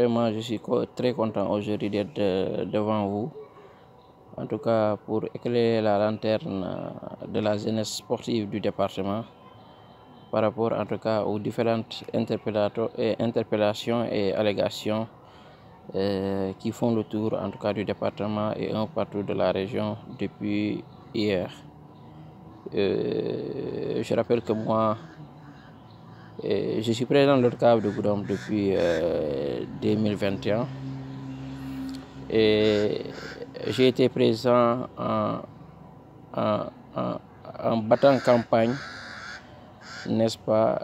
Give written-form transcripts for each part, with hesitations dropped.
vraiment, je suis très content aujourd'hui d'être devant vous. En tout cas, pour éclairer la lanterne de la jeunesse sportive du département par rapport en tout cas aux différentes interpellations et allégations qui font le tour en tout cas du département et un partout de la région depuis hier. Je rappelle que moi, je suis président de l'ODCAV de Goudomp depuis 2021 et j'ai été présent en battant campagne, n'est-ce pas,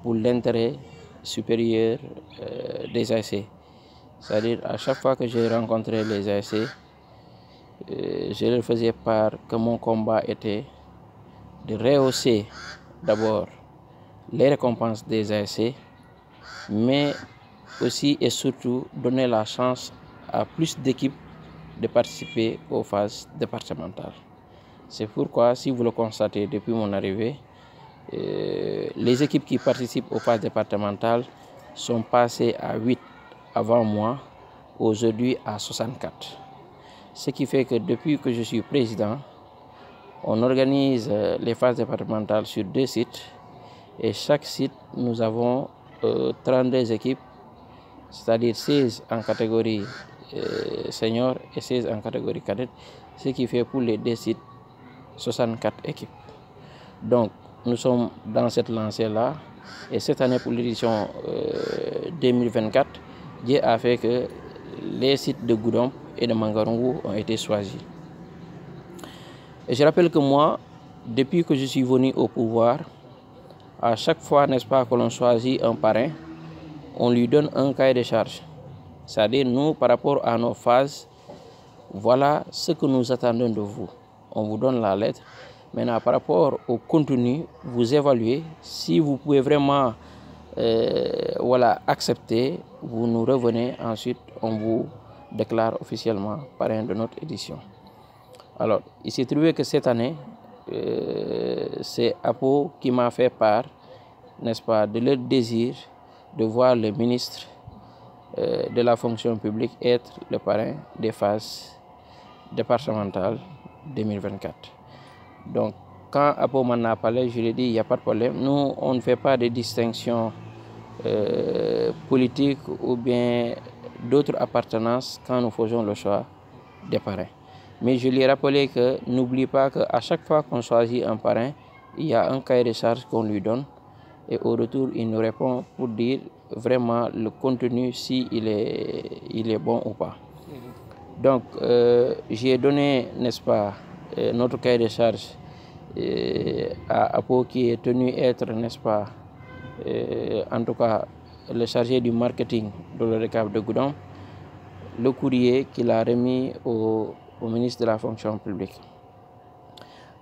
pour l'intérêt supérieur des ASC. C'est-à-dire à chaque fois que j'ai rencontré les ASC, je leur faisais part que mon combat était de rehausser d'abord les récompenses des ASC, mais aussi et surtout donner la chance à plus d'équipes de participer aux phases départementales. C'est pourquoi, si vous le constatez depuis mon arrivée, les équipes qui participent aux phases départementales sont passées à 8 avant moi, aujourd'hui à 64. Ce qui fait que depuis que je suis président, on organise les phases départementales sur 2 sites et chaque site, nous avons 32 équipes, c'est-à-dire 16 en catégorie senior et 16 en catégorie cadette, ce qui fait pour les 2 sites 64 équipes. Donc, nous sommes dans cette lancée-là et cette année pour l'édition 2024, Dieu a fait que les sites de Goudomp et de Mangarungu ont été choisis. Et je rappelle que moi, depuis que je suis venu au pouvoir, à chaque fois, n'est-ce pas, que l'on choisit un parrain, on lui donne un cahier de charge. C'est-à-dire, nous, par rapport à nos phases, voilà ce que nous attendons de vous. On vous donne la lettre. Maintenant, par rapport au contenu, vous évaluez. Si vous pouvez vraiment accepter, vous nous revenez. Ensuite, on vous déclare officiellement parrain de notre édition. Alors, il s'est trouvé que cette année, c'est Apo qui m'a fait part, n'est-ce pas, de leur désir de voir le ministre de la fonction publique être le parrain des phases départementales 2024. Donc, quand Apo m'en a parlé, je lui ai dit, il n'y a pas de problème. Nous, on ne fait pas de distinction politique ou bien d'autres appartenances quand nous faisons le choix des parrains. Mais je lui ai rappelé que n'oublie pas qu'à chaque fois qu'on choisit un parrain, il y a un cahier de charges qu'on lui donne et au retour, il nous répond pour dire vraiment le contenu, si il est bon ou pas. Donc, j'ai donné, n'est-ce pas, notre cahier de charges à Apo qui est tenu être, n'est-ce pas, en tout cas, le chargé du marketing de l'ODCAV de Goudomp, le courrier qu'il a remis au ministre de la fonction publique.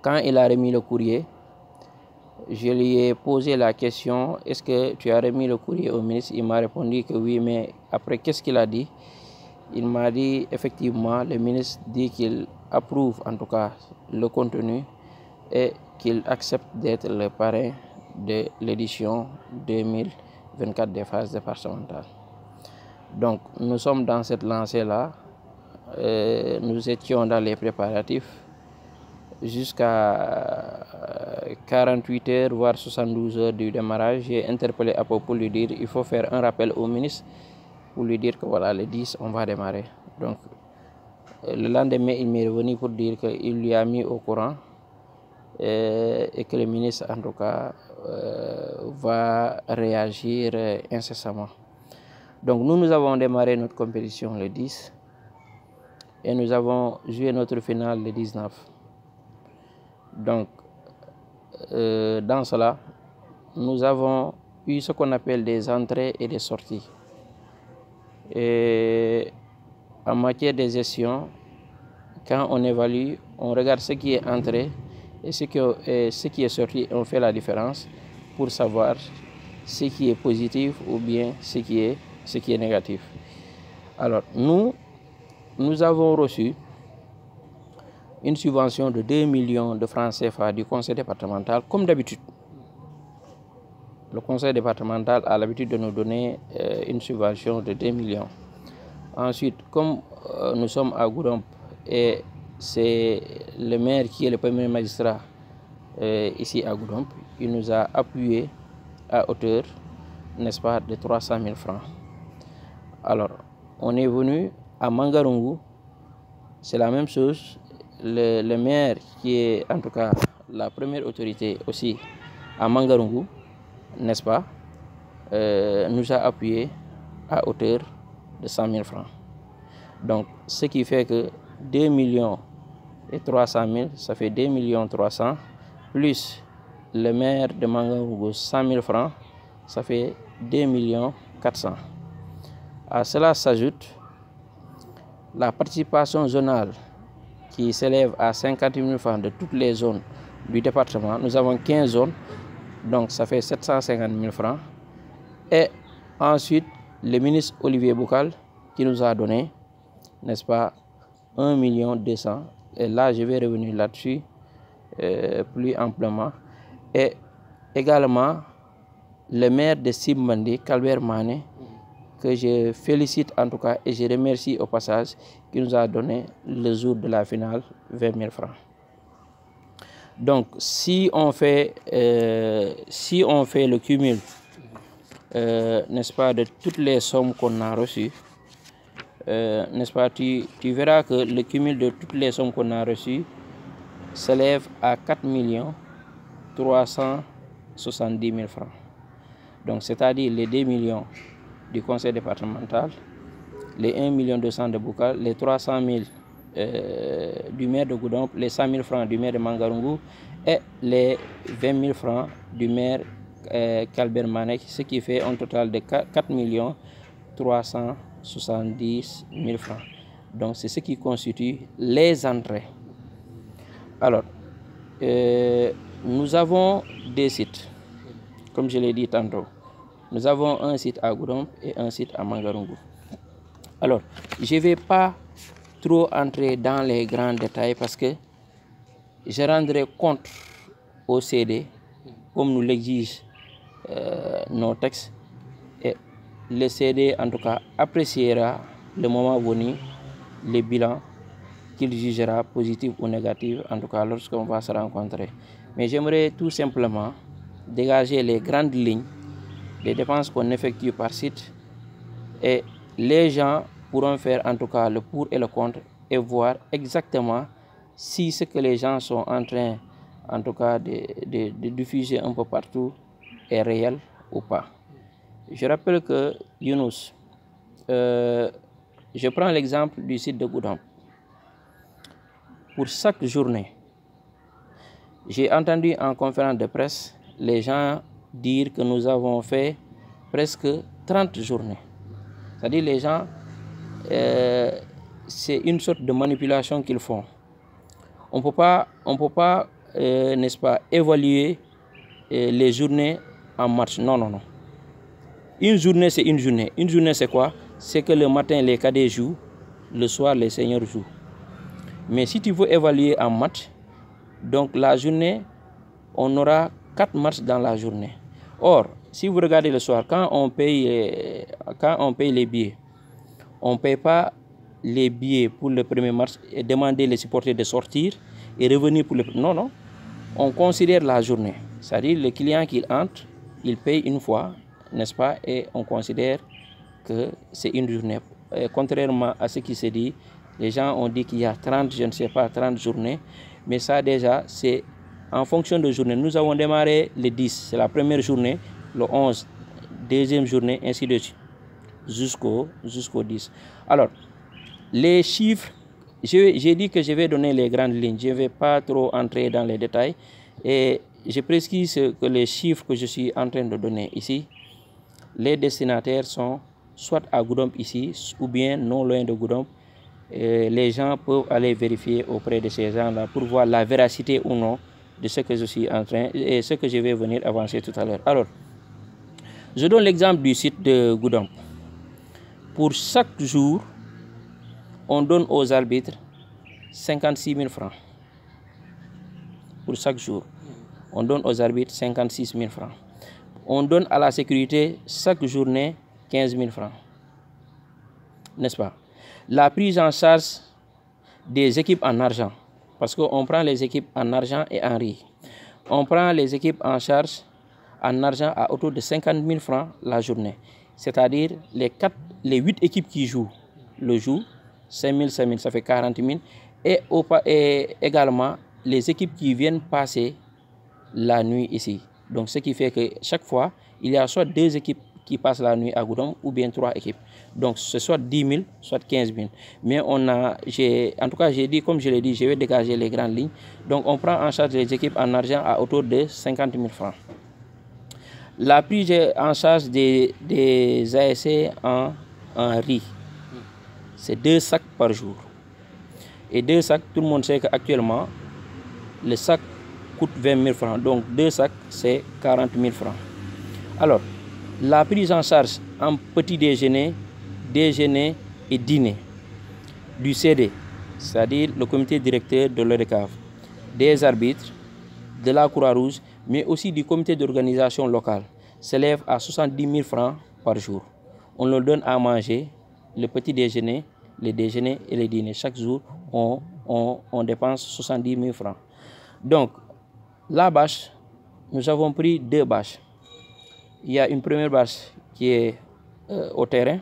Quand il a remis le courrier, je lui ai posé la question, est-ce que tu as remis le courrier au ministre? Il m'a répondu que oui, mais après, qu'est-ce qu'il a dit? Il m'a dit, effectivement, le ministre dit qu'il approuve en tout cas le contenu et qu'il accepte d'être le parrain de l'édition 2024 des phases départementales. Donc, nous sommes dans cette lancée-là. Nous étions dans les préparatifs jusqu'à 48 heures, voire 72 heures du démarrage. J'ai interpellé Apo pour lui dire qu'il faut faire un rappel au ministre pour lui dire que voilà, le 10, on va démarrer. Donc, le lendemain, il m'est revenu pour dire qu'il lui a mis au courant et que le ministre, en tout cas, va réagir incessamment. Donc, nous avons démarré notre compétition le 10 et nous avons joué notre finale le 19. Donc, dans cela, nous avons eu ce qu'on appelle des entrées et des sorties. Et en matière de gestion, quand on évalue, on regarde ce qui est entré et ce qui est sorti, on fait la différence pour savoir ce qui est positif ou bien ce qui est négatif. Alors, nous avons reçu une subvention de 2 millions de francs CFA du conseil départemental, comme d'habitude. le conseil départemental a l'habitude de nous donner une subvention de 2 millions. Ensuite, comme nous sommes à Goudomp et c'est le maire qui est le premier magistrat ici à Goudomp, il nous a appuyé à hauteur, n'est-ce pas, de 300 000 francs. Alors, on est venu à Mangarungu, c'est la même chose. Le maire qui est en tout cas la première autorité aussi à Mangarungu, n'est-ce pas, nous a appuyé à hauteur de 100 000 francs. Donc, ce qui fait que 2 millions et 300 000, ça fait 2 millions 300, plus le maire de Mangarungu 100 000 francs, ça fait 2 millions 400. À cela s'ajoute la participation zonale qui s'élève à 50 000 francs de toutes les zones du département. Nous avons 15 zones, donc ça fait 750 000 francs. Et ensuite, le ministre Olivier Boucal qui nous a donné, n'est-ce pas, 1 200 000. Et là, je vais revenir là-dessus plus amplement. Et également, le maire de Simbandi, Calbert Mané, que je félicite en tout cas et je remercie au passage, qui nous a donné le jour de la finale 20 000 francs. Donc, si on fait le cumul, n'est-ce pas, de toutes les sommes qu'on a reçues, n'est-ce pas, tu verras que le cumul de toutes les sommes qu'on a reçues s'élève à 4 370 000 francs. Donc, c'est-à-dire les 2 millions du conseil départemental, les 1 200 000 de Boucal, les 300 000 du maire de Goudomp, les 100 000 francs du maire de Mangarungu et les 20 000 francs du maire Calbert Manek, ce qui fait un total de 4 370 000 francs. Donc c'est ce qui constitue les entrées. Alors, nous avons des sites, comme je l'ai dit tantôt. Nous avons un site à Goudomp et un site à Mangarungu. Alors, je ne vais pas trop entrer dans les grands détails parce que je rendrai compte au CD, comme nous l'exigent nos textes. Et le CD, en tout cas, appréciera le moment venu les bilans qu'il jugera positifs ou négatifs, en tout cas lorsqu'on va se rencontrer. Mais j'aimerais tout simplement dégager les grandes lignes des dépenses qu'on effectue par site et les gens pourront faire en tout cas le pour et le contre et voir exactement si ce que les gens sont en train en tout cas de diffuser un peu partout est réel ou pas. Je rappelle que Younous, je prends l'exemple du site de Goudomp. Pour chaque journée, j'ai entendu en conférence de presse les gens dire que nous avons fait presque 30 journées. C'est-à-dire les gens, c'est une sorte de manipulation qu'ils font. On peut pas, n'est-ce pas, évaluer les journées en match. Non, non, non. Une journée, c'est une journée. Une journée, c'est quoi? C'est que le matin, les cadets jouent, le soir, les seniors jouent. Mais si tu veux évaluer en match, donc la journée, on aura 4 matchs dans la journée. Or, si vous regardez le soir, quand on paye les billets, on ne paye pas les billets pour le premier match et demander les supporters de sortir et revenir pour le... Non, non. On considère la journée. C'est-à-dire le client qui entre, il paye une fois, n'est-ce pas, et on considère que c'est une journée. Et contrairement à ce qui se dit, les gens ont dit qu'il y a 30, je ne sais pas, 30 journées, mais ça déjà, c'est en fonction de journée. Nous avons démarré le 10, c'est la première journée, le 11, deuxième journée, ainsi de suite, jusqu'au 10. Alors, les chiffres, j'ai dit que je vais donner les grandes lignes, je ne vais pas trop entrer dans les détails, et je précise que les chiffres que je suis en train de donner ici, les destinataires sont soit à Goudomp ici, ou bien non loin de Goudomp. Les gens peuvent aller vérifier auprès de ces gens-là pour voir la véracité ou non de ce que je suis en train et ce que je vais venir avancer tout à l'heure. Alors, je donne l'exemple du site de Goudomp. Pour chaque jour, on donne aux arbitres 56 000 francs. Pour chaque jour, on donne aux arbitres 56 000 francs. on donne à la sécurité chaque journée 15 000 francs. N'est-ce pas? La prise en charge des équipes en argent, parce qu'on prend les équipes en argent et en riz. On prend les équipes en charge en argent à autour de 50 000 francs la journée. C'est-à-dire les 8 équipes qui jouent le jour, 5 000, 5 000, ça fait 40 000. Et également les équipes qui viennent passer la nuit ici. Donc ce qui fait que chaque fois, il y a soit 2 équipes qui passent la nuit à Goudomp ou bien 3 équipes. Donc c'est soit 10 000, soit 15 000. Mais en tout cas, j'ai dit, comme je l'ai dit, je vais dégager les grandes lignes. Donc on prend en charge les équipes en argent à autour de 50 000 francs. La prise en charge des ASC en riz, c'est 2 sacs par jour. Et 2 sacs, tout le monde sait qu'actuellement, le sac coûte 20 000 francs. Donc 2 sacs, c'est 40 000 francs. Alors, la prise en charge en petit déjeuner, déjeuner et dîner du CD, c'est-à-dire le comité directeur de l'ODCAV, des arbitres, de la Croix-Rouge, mais aussi du comité d'organisation locale, s'élève à 70 000 francs par jour. On leur donne à manger le petit déjeuner, le déjeuner et le dîner. Chaque jour, on dépense 70 000 francs. Donc, la bâche, nous avons pris 2 bâches. Il y a une première bâche qui est au terrain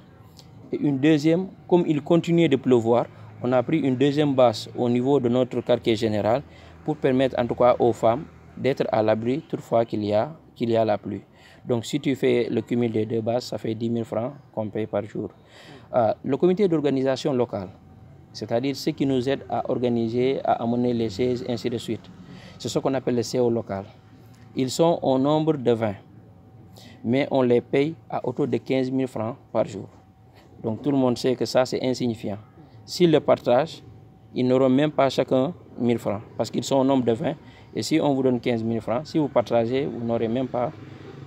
et une deuxième, comme il continue de pleuvoir, on a pris une deuxième bâche au niveau de notre quartier général pour permettre en tout cas aux femmes d'être à l'abri toutefois qu'il y a la pluie. Donc si tu fais le cumul des 2 bâches, ça fait 10 000 francs qu'on paye par jour. Le comité d'organisation locale, c'est-à-dire ceux qui nous aident à organiser, à amener les chaises, ainsi de suite. C'est ce qu'on appelle les CO local. Ils sont au nombre de 20. Mais on les paye à autour de 15 000 francs par jour. Donc tout le monde sait que ça, c'est insignifiant. S'ils le partagent, ils n'auront même pas chacun 1 000 francs, parce qu'ils sont au nombre de 20. Et si on vous donne 15 000 francs, si vous partagez, vous n'aurez même pas,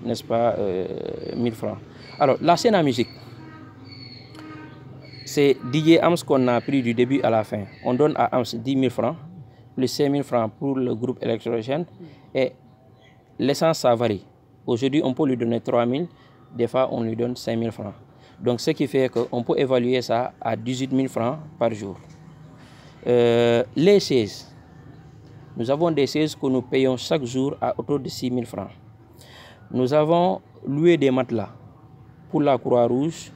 n'est-ce pas, 1 000 francs. Alors, la scène à musique, c'est DJ Ams qu'on a pris du début à la fin. On donne à Ams 10 000 francs, plus 5 000 francs pour le groupe électrogène. Et l'essence, ça varie. Aujourd'hui, on peut lui donner 3 000, des fois on lui donne 5 000 francs. Donc ce qui fait qu'on peut évaluer ça à 18 000 francs par jour. Les chaises, nous avons des chaises que nous payons chaque jour à autour de 6 000 francs. Nous avons loué des matelas pour la Croix-Rouge,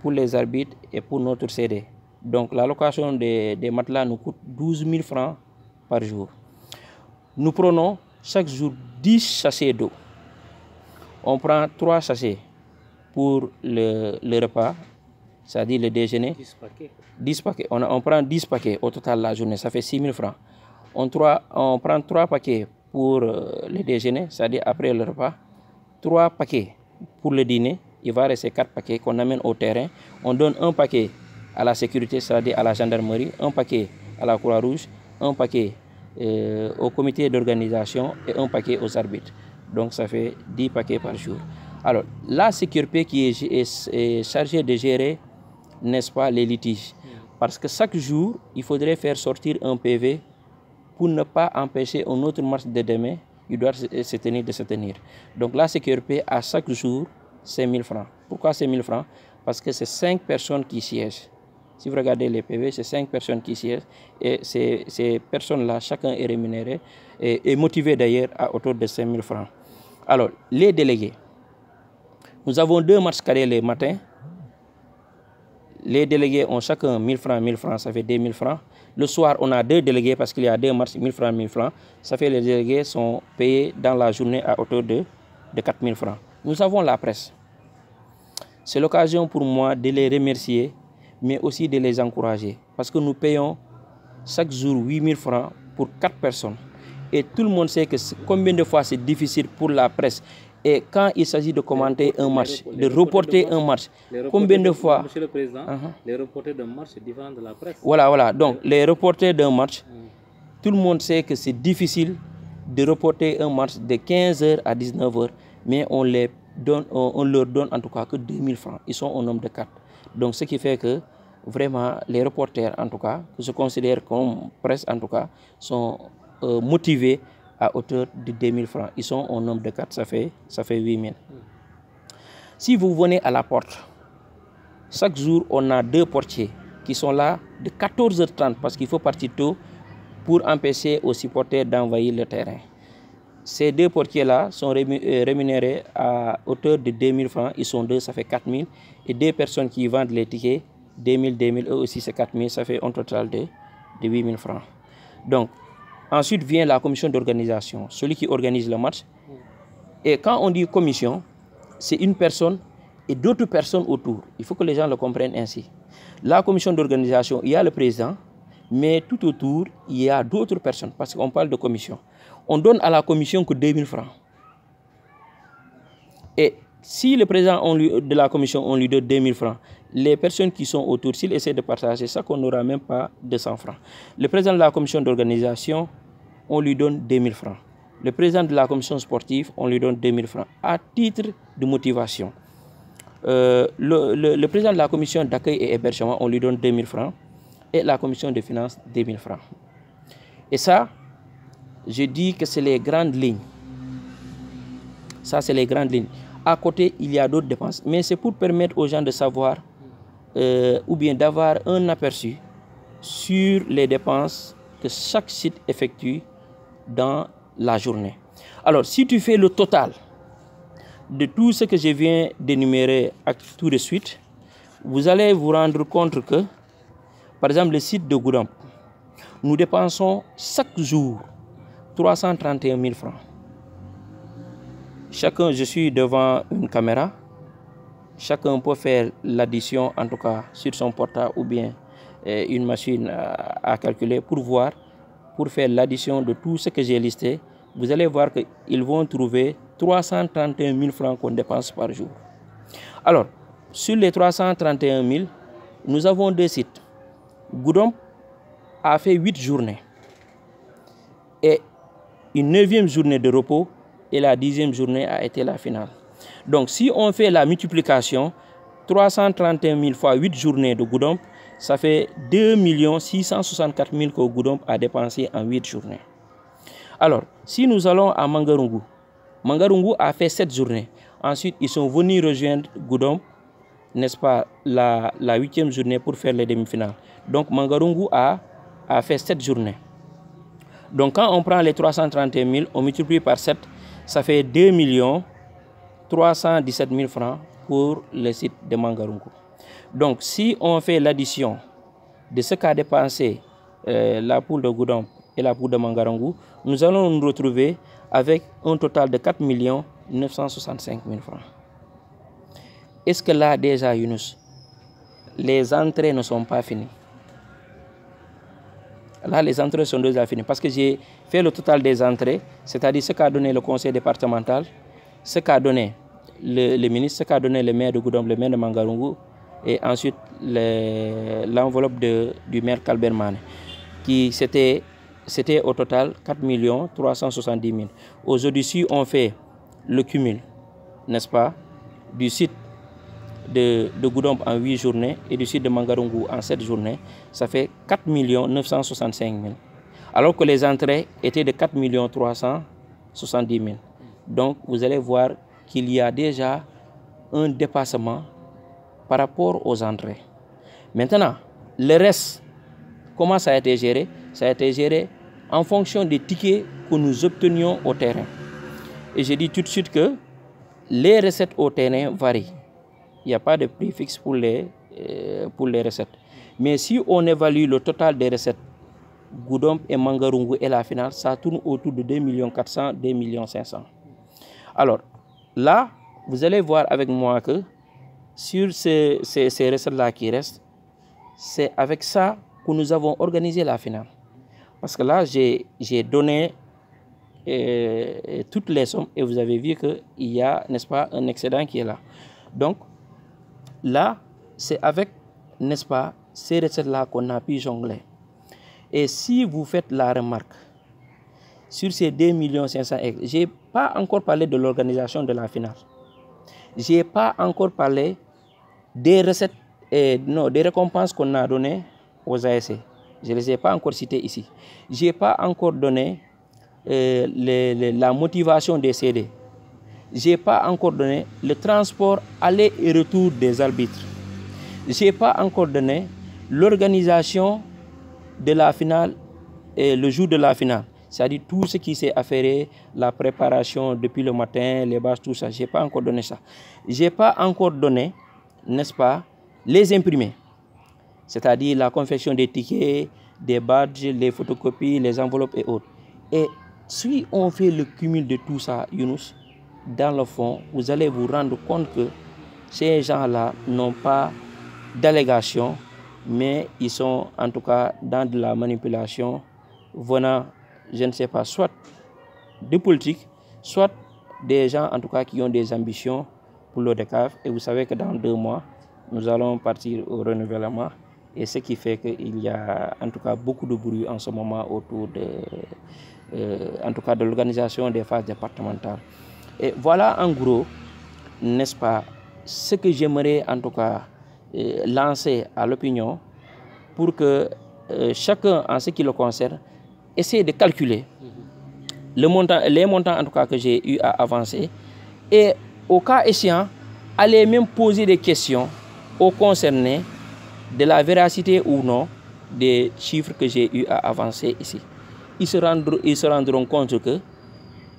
pour les arbitres et pour notre CD. Donc la location des matelas nous coûte 12 000 francs par jour. Nous prenons chaque jour 10 sachets d'eau. On prend 3 sachets pour le repas, c'est-à-dire le déjeuner. 10 paquets. 10 paquets. On prend 10 paquets au total la journée, ça fait 6 000 francs. On prend 3 paquets pour le déjeuner, c'est-à-dire après le repas. 3 paquets pour le dîner. Il va rester 4 paquets qu'on amène au terrain. On donne un paquet à la sécurité, c'est-à-dire à la gendarmerie, un paquet à la Croix-Rouge, un paquet au comité d'organisation et un paquet aux arbitres. Donc ça fait 10 paquets par jour. Alors, la sécurité qui est chargée de gérer, n'est-ce pas, les litiges. Parce que chaque jour, il faudrait faire sortir un PV pour ne pas empêcher une autre marche de demain. Il doit se tenir. Donc la sécurité, à chaque jour, c'est 1 000 francs. Pourquoi c'est 1 000 francs? Parce que c'est 5 personnes qui siègent. Si vous regardez les PV, c'est 5 personnes qui siègent. Et ces personnes-là, chacun est rémunéré et motivé d'ailleurs à autour de 5 000 francs. Alors, les délégués. Nous avons 2 matchs carrés les matins. Les délégués ont chacun 1 000 francs, ça fait 2 000 francs. Le soir, on a 2 délégués parce qu'il y a 2 matchs, 1 000 francs. Ça fait les délégués sont payés dans la journée à autour de 4 000 francs. Nous avons la presse. C'est l'occasion pour moi de les remercier, mais aussi de les encourager. Parce que nous payons chaque jour 8 000 francs pour 4 personnes. Et tout le monde sait que combien de fois c'est difficile pour la presse. Et quand il s'agit de commenter un match, de reporter un match, combien de fois... Monsieur le Président, les reporters d'un match, c'est différent de la presse. Voilà. Donc, les reporters d'un match, tout le monde sait que c'est difficile de reporter un match de 15h à 19h, mais on leur donne en tout cas que 2 000 francs. Ils sont au nombre de 4. Donc, ce qui fait que, vraiment, les reporters, en tout cas, que je considère comme presse, en tout cas, sont motivés à hauteur de 2000 francs. Ils sont au nombre de 4, ça fait 8000. Si vous venez à la porte, chaque jour, on a 2 portiers qui sont là de 14h30 parce qu'il faut partir tôt pour empêcher aux supporters d'envahir le terrain. Ces 2 portiers-là sont rémunérés à hauteur de 2000 francs. Ils sont 2, ça fait 4000. Et 2 personnes qui vendent les tickets, 2000, eux aussi c'est 4000, ça fait un total de 8000 francs. Donc, ensuite vient la commission d'organisation, celui qui organise le match. Et quand on dit commission, c'est une personne et d'autres personnes autour. Il faut que les gens le comprennent ainsi. La commission d'organisation, il y a le président, mais tout autour, il y a d'autres personnes, parce qu'on parle de commission. On donne à la commission que 2000 francs. Et si le président de la commission, on lui donne 2000 francs, les personnes qui sont autour, s'ils essaient de partager ça, qu'on n'aura même pas 200 francs. Le président de la commission d'organisation, on lui donne 2000 francs. Le président de la commission sportive, on lui donne 2000 francs à titre de motivation. Le président de la commission d'accueil et hébergement, on lui donne 2000 francs. Et la commission des finances, 2000 francs. Et ça, je dis que c'est les grandes lignes. Ça, c'est les grandes lignes. À côté, il y a d'autres dépenses. Mais c'est pour permettre aux gens de savoir ou bien d'avoir un aperçu sur les dépenses que chaque site effectue dans la journée. Alors, si tu fais le total de tout ce que je viens d'énumérer tout de suite, vous allez vous rendre compte que, par exemple, le site de Goudomp, nous dépensons chaque jour 331 000 francs. Chacun, je suis devant une caméra, chacun peut faire l'addition, en tout cas sur son portable ou bien une machine à calculer pour voir, pour faire l'addition de tout ce que j'ai listé. Vous allez voir qu'ils vont trouver 331 000 francs qu'on dépense par jour. Alors, sur les 331 000, nous avons 2 sites. Goudomp a fait 8 journées et une 9e journée de repos et la 10e journée a été la finale. Donc, si on fait la multiplication, 331 000 fois 8 journées de Goudomp, ça fait 2 664 000 que Goudomp a dépensé en 8 journées. Alors, si nous allons à Mangarungu, Mangarungu a fait 7 journées. Ensuite, ils sont venus rejoindre Goudomp, n'est-ce pas, la 8e journée pour faire les demi-finales. Donc, Mangarungu a fait 7 journées. Donc, quand on prend les 331 000, on multiplie par 7, ça fait 2 317 000 francs pour le site de Mangarungu. Donc, si on fait l'addition de ce qu'a dépensé la poule de Goudomp et la poule de Mangarungu, nous allons nous retrouver avec un total de 4 965 000 francs. Est-ce que là, déjà, Younous, les entrées ne sont pas finies? Là, les entrées sont déjà finies parce que j'ai fait le total des entrées, c'est-à-dire ce qu'a donné le conseil départemental, ce qu'a donné le ministre, ce qu'a donné le maire de Goudomp, le maire de Mangarungu, et ensuite l'enveloppe du maire Kalber Mané, qui c'était au total 4 370 000. Aujourd'hui, si on fait le cumul, n'est-ce pas, du site de Goudomp en 8 journées et du site de Mangarungu en 7 journées, ça fait 4 965 000. Alors que les entrées étaient de 4 370 000. Donc, vous allez voir qu'il y a déjà un dépassement par rapport aux entrées. Maintenant, le reste, comment ça a été géré? Ça a été géré en fonction des tickets que nous obtenions au terrain. Et je dis tout de suite que les recettes au terrain varient. Il n'y a pas de prix fixe pour les recettes. Mais si on évalue le total des recettes, Goudomp et Mangarungu et la finale, ça tourne autour de 2 400 000, 2 500 000. Alors, là, vous allez voir avec moi que sur ces recettes-là qui restent, c'est avec ça que nous avons organisé la finale. Parce que là, j'ai donné toutes les sommes et vous avez vu qu'il y a, n'est-ce pas, un excédent qui est là. Donc, là, c'est avec, n'est-ce pas, ces recettes-là qu'on a pu jongler. Et si vous faites la remarque, sur ces 2 500 000, je n'ai pas encore parlé de l'organisation de la finale. Je n'ai pas encore parlé des recettes, des récompenses qu'on a données aux ASC. Je ne les ai pas encore citées ici. Je n'ai pas encore donné la motivation des CD. Je n'ai pas encore donné le transport aller et retour des arbitres. Je n'ai pas encore donné l'organisation de la finale et le jour de la finale. C'est-à-dire tout ce qui s'est affairé, la préparation depuis le matin, les bases, tout ça. Je n'ai pas encore donné ça. Je n'ai pas encore donné, n'est-ce pas, les imprimés. C'est-à-dire la confection des tickets, des badges, les photocopies, les enveloppes et autres. Et si on fait le cumul de tout ça, Younous, dans le fond, vous allez vous rendre compte que ces gens-là n'ont pas d'allégation, mais ils sont en tout cas dans de la manipulation venant, je ne sais pas, soit de politique, soit des gens en tout cas qui ont des ambitions pour l'ODCAV. Et vous savez que dans 2 mois, nous allons partir au renouvellement. Et ce qui fait qu'il y a en tout cas beaucoup de bruit en ce moment autour en tout cas de l'organisation des phases départementales. Et voilà en gros, n'est-ce pas, ce que j'aimerais en tout cas lancer à l'opinion pour que chacun, en ce qui le concerne, essaie de calculer les montants en tout cas que j'ai eu à avancer et au cas échéant, aller même poser des questions aux concernés de la véracité ou non des chiffres que j'ai eu à avancer ici. Ils se rendront compte que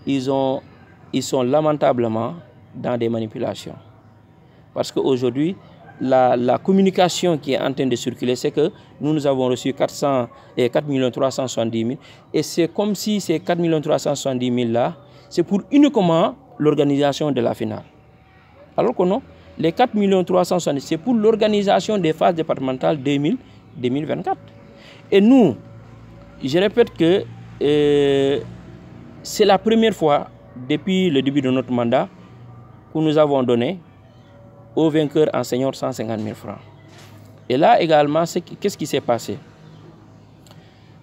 ils sont lamentablement dans des manipulations. Parce qu'aujourd'hui, la communication qui est en train de circuler, c'est que nous avons reçu 4 370 000. Et c'est comme si ces 4 370 000 là, c'est pour uniquement l'organisation de la finale. Alors que non, les 4 370 000, c'est pour l'organisation des phases départementales 2024. Et nous, je répète que c'est la première fois depuis le début de notre mandat que nous avons donné aux vainqueurs enseignants 150 000 francs. Et là également, qu'est-ce qui s'est passé?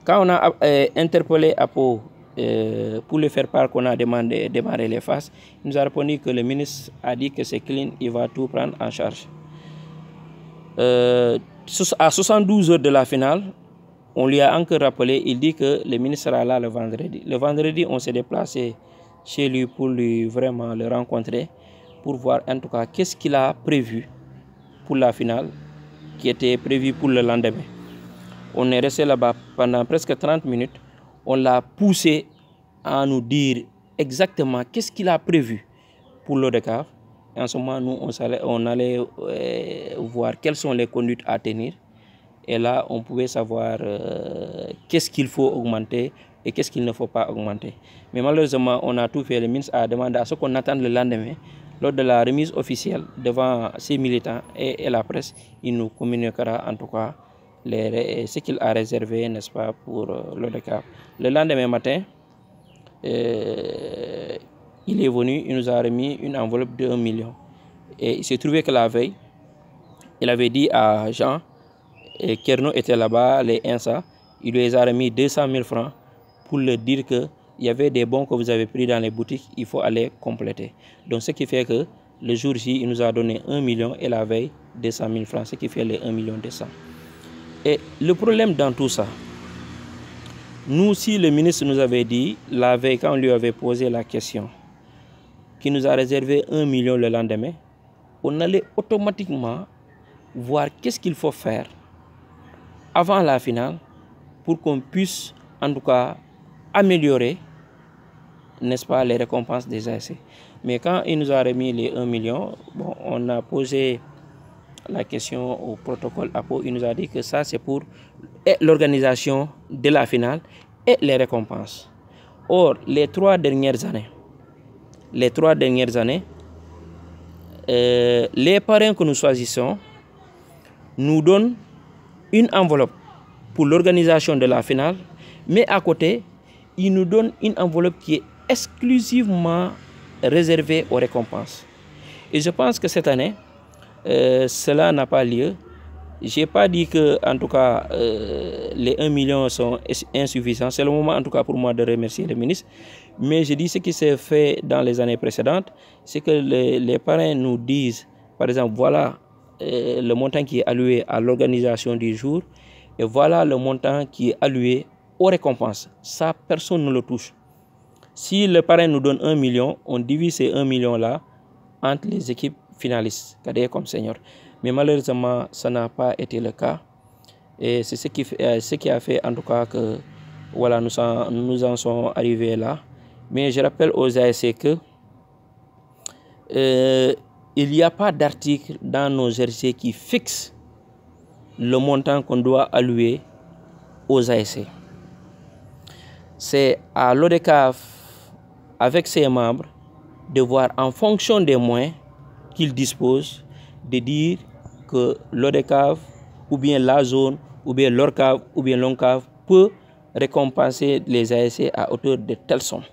Quand on a interpellé APO pour le faire part qu'on a demandé démarrer les phases, il nous a répondu que le ministre a dit que c'est clean, il va tout prendre en charge. À 72 heures de la finale, on lui a encore rappelé, il dit que le ministre sera là le vendredi. Le vendredi, on s'est déplacé chez lui pour vraiment le rencontrer, pour voir en tout cas qu'est-ce qu'il a prévu pour la finale qui était prévue pour le lendemain. On est resté là-bas pendant presque 30 minutes. On l'a poussé à nous dire exactement qu'est-ce qu'il a prévu pour l'ODCAV. En ce moment, nous, on allait voir quelles sont les conduites à tenir. Et là, on pouvait savoir qu'est-ce qu'il faut augmenter et qu'est-ce qu'il ne faut pas augmenter. Mais malheureusement, on a tout fait. Le ministre a demandé à ce qu'on attende le lendemain, lors de la remise officielle devant ses militants et la presse. Il nous communiquera en tout cas ce qu'il a réservé, n'est-ce pas, pour l'ODCAV. Le lendemain matin, il est venu, il nous a remis une enveloppe de 1 million. Et il s'est trouvé que la veille, il avait dit à Jean, et Kerno était là-bas, les INSA, il lui a remis 200 000 francs pour leur dire qu'il y avait des bons que vous avez pris dans les boutiques, il faut aller compléter. Donc ce qui fait que le jour-ci, il nous a donné 1 million et la veille 200 000 francs, ce qui fait les 1 million 200. Et le problème dans tout ça, nous, si le ministre nous avait dit, la veille, quand on lui avait posé la question, qu'il nous a réservé 1 million le lendemain, on allait automatiquement voir qu'est-ce qu'il faut faire avant la finale pour qu'on puisse en tout cas améliorer, n'est-ce pas, les récompenses des ASC. Mais quand il nous a remis les 1 million, bon, on a posé la question au protocole APO, il nous a dit que ça c'est pour l'organisation de la finale et les récompenses. Or, les 3 dernières années, les parrains que nous choisissons nous donnent une enveloppe pour l'organisation de la finale, mais à côté, ils nous donnent une enveloppe qui est exclusivement réservée aux récompenses. Et je pense que cette année, cela n'a pas lieu. Je n'ai pas dit que, en tout cas, les 1 million sont insuffisants. C'est le moment, en tout cas, pour moi de remercier le ministre. Mais je dis ce qui s'est fait dans les années précédentes, c'est que les parrains nous disent, par exemple, voilà le montant qui est alloué à l'organisation du jour et voilà le montant qui est alloué aux récompenses. Ça, personne ne le touche. Si le parrain nous donne 1 million, on divise ces 1 million-là entre les équipes finalistes, cadets comme seniors. Mais malheureusement, ça n'a pas été le cas. Et c'est ce qui a fait en tout cas que voilà, nous en sommes arrivés là. Mais je rappelle aux ASC que il n'y a pas d'article dans nos RC qui fixe le montant qu'on doit allouer aux ASC. C'est à l'ODCAV, avec ses membres, de voir en fonction des moyens qu'ils disposent, de dire que l'ODCAV, ou bien la zone, ou bien l'ORCAV, ou bien l'ONCAV peut récompenser les ASC à hauteur de telle somme.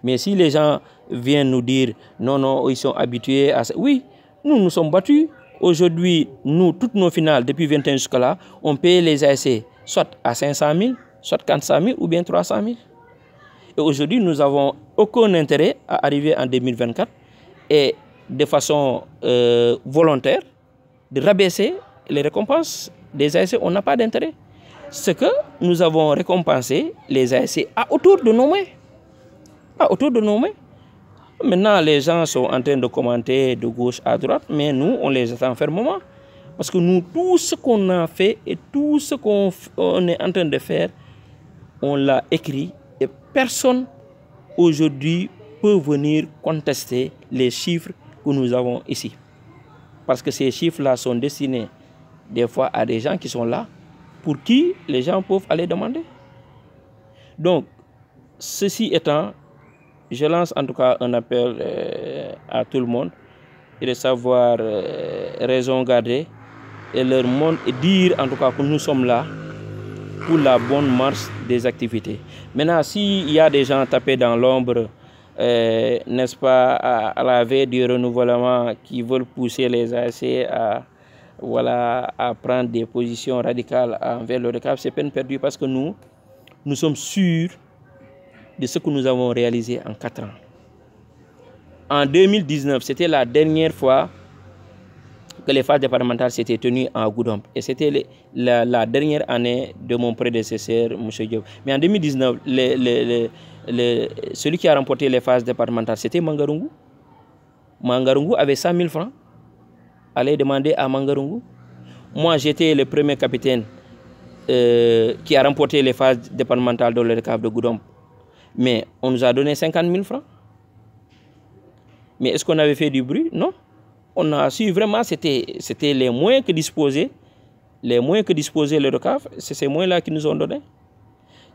Mais si les gens viennent nous dire non, non, ils sont habitués à ça, oui, nous sommes battus. Aujourd'hui, nous, toutes nos finales, depuis 21 jusqu'à là, on paye les ASC soit à 500 000, soit 400 000 ou bien 300 000. Et aujourd'hui, nous n'avons aucun intérêt à arriver en 2024 et de façon volontaire, de rabaisser les récompenses des ASC. On n'a pas d'intérêt. Ce que nous avons récompensé les ASC à autour de nos mains. À autour de nos mains. Maintenant, les gens sont en train de commenter de gauche à droite, mais nous, on les attend fermement. Parce que nous, tout ce qu'on a fait et tout ce qu'on est en train de faire, on l'a écrit et personne aujourd'hui peut venir contester les chiffres que nous avons ici. Parce que ces chiffres-là sont destinés des fois à des gens qui sont là, pour qui les gens peuvent aller demander. Donc, ceci étant, je lance en tout cas un appel à tout le monde et de savoir raison garder et leur monde et dire en tout cas que nous sommes là pour la bonne marche des activités. Maintenant, s'il y a des gens tapés dans l'ombre, n'est-ce pas, à la veille du renouvellement qui veulent pousser les ASC à prendre des positions radicales envers le RECAF, c'est peine perdue parce que nous sommes sûrs de ce que nous avons réalisé en 4 ans. En 2019, c'était la dernière fois que les phases départementales s'étaient tenues à Goudomp. Et c'était la dernière année de mon prédécesseur, M. Diop. Mais en 2019, celui qui a remporté les phases départementales, c'était Mangarungu. Mangarungu avait 100 000 francs. Allez demander à Mangarungu. Moi, j'étais le premier capitaine qui a remporté les phases départementales de l'ODCAV de Goudomp. Mais on nous a donné 50 000 francs. Mais est-ce qu'on avait fait du bruit? Non. On a su vraiment, c'était les moyens que disposait le RECAF, c'est ces moyens-là qui nous ont donné.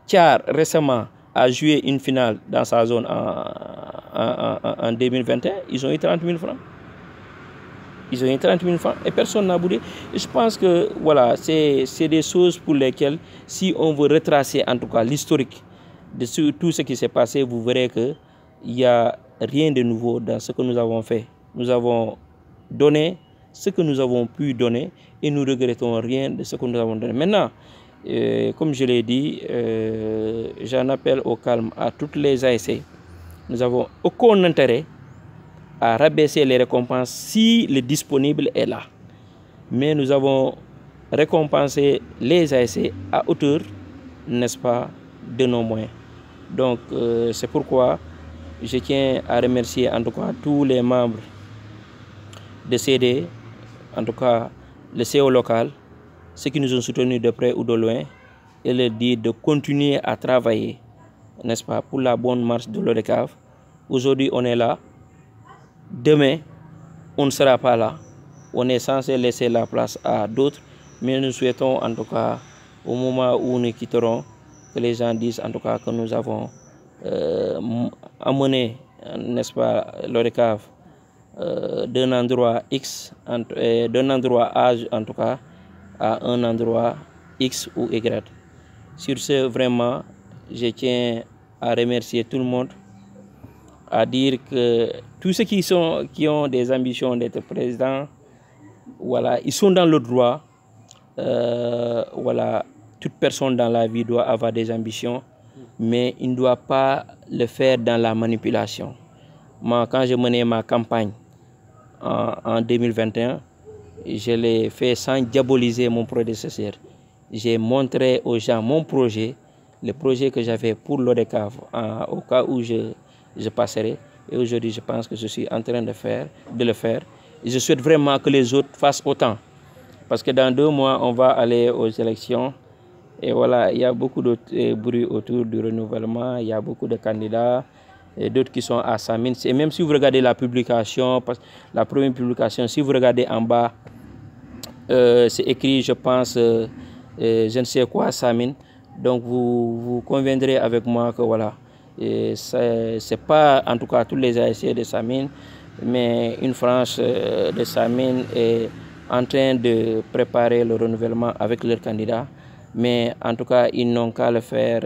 Car récemment a joué une finale dans sa zone en 2021, ils ont eu 30 000 francs. Ils ont eu 30 000 francs et personne n'a boudé. Je pense que voilà, c'est des choses pour lesquelles, si on veut retracer en tout cas l'historique de tout ce qui s'est passé, vous verrez qu'il n'y a rien de nouveau dans ce que nous avons fait. Nous avons donné ce que nous avons pu donner et nous ne regrettons rien de ce que nous avons donné. Maintenant, comme je l'ai dit, j'en appelle au calme à toutes les ASC. Nous n'avons aucun intérêt à rabaisser les récompenses si le disponible est là. Mais nous avons récompensé les ASC à hauteur, n'est-ce pas, de nos moyens. Donc, c'est pourquoi je tiens à remercier en tout cas tous les membres de CD, en tout cas le CO local, ceux qui nous ont soutenus de près ou de loin, et leur dire de continuer à travailler, n'est-ce pas, pour la bonne marche de l'ODCAV. Aujourd'hui, on est là. Demain, on ne sera pas là. On est censé laisser la place à d'autres, mais nous souhaitons en tout cas, au moment où nous quitterons, que les gens disent en tout cas que nous avons amené, n'est-ce pas, l'ODCAV d'un endroit X, d'un endroit A en tout cas, à un endroit X ou Y. Sur ce, vraiment, je tiens à remercier tout le monde, à dire que tous ceux qui ont des ambitions d'être président, voilà, ils sont dans le droit. Voilà, toute personne dans la vie doit avoir des ambitions, mais il ne doit pas le faire dans la manipulation. Moi, quand j'ai mené ma campagne en 2021, je l'ai fait sans diaboliser mon prédécesseur. J'ai montré aux gens mon projet, le projet que j'avais pour l'ODCAV au cas où je passerai. Et aujourd'hui, je pense que je suis en train de le faire. Et je souhaite vraiment que les autres fassent autant. Parce que dans 2 mois, on va aller aux élections. Et voilà, il y a beaucoup de bruit autour du renouvellement. Il y a beaucoup de candidats. Et d'autres qui sont à Samine. Et même si vous regardez la publication, la première publication, si vous regardez en bas, c'est écrit, je pense, je ne sais quoi, Samine. Donc vous conviendrez avec moi que voilà, c'est pas en tout cas tous les ASC de Samine, mais une frange de Samine est en train de préparer le renouvellement avec leurs candidats. Mais en tout cas, ils n'ont qu'à le faire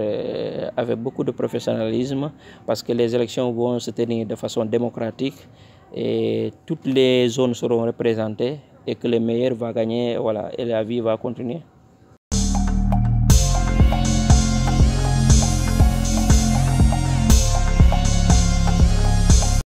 avec beaucoup de professionnalisme parce que les élections vont se tenir de façon démocratique et toutes les zones seront représentées et que le meilleur va gagner, voilà, et la vie va continuer.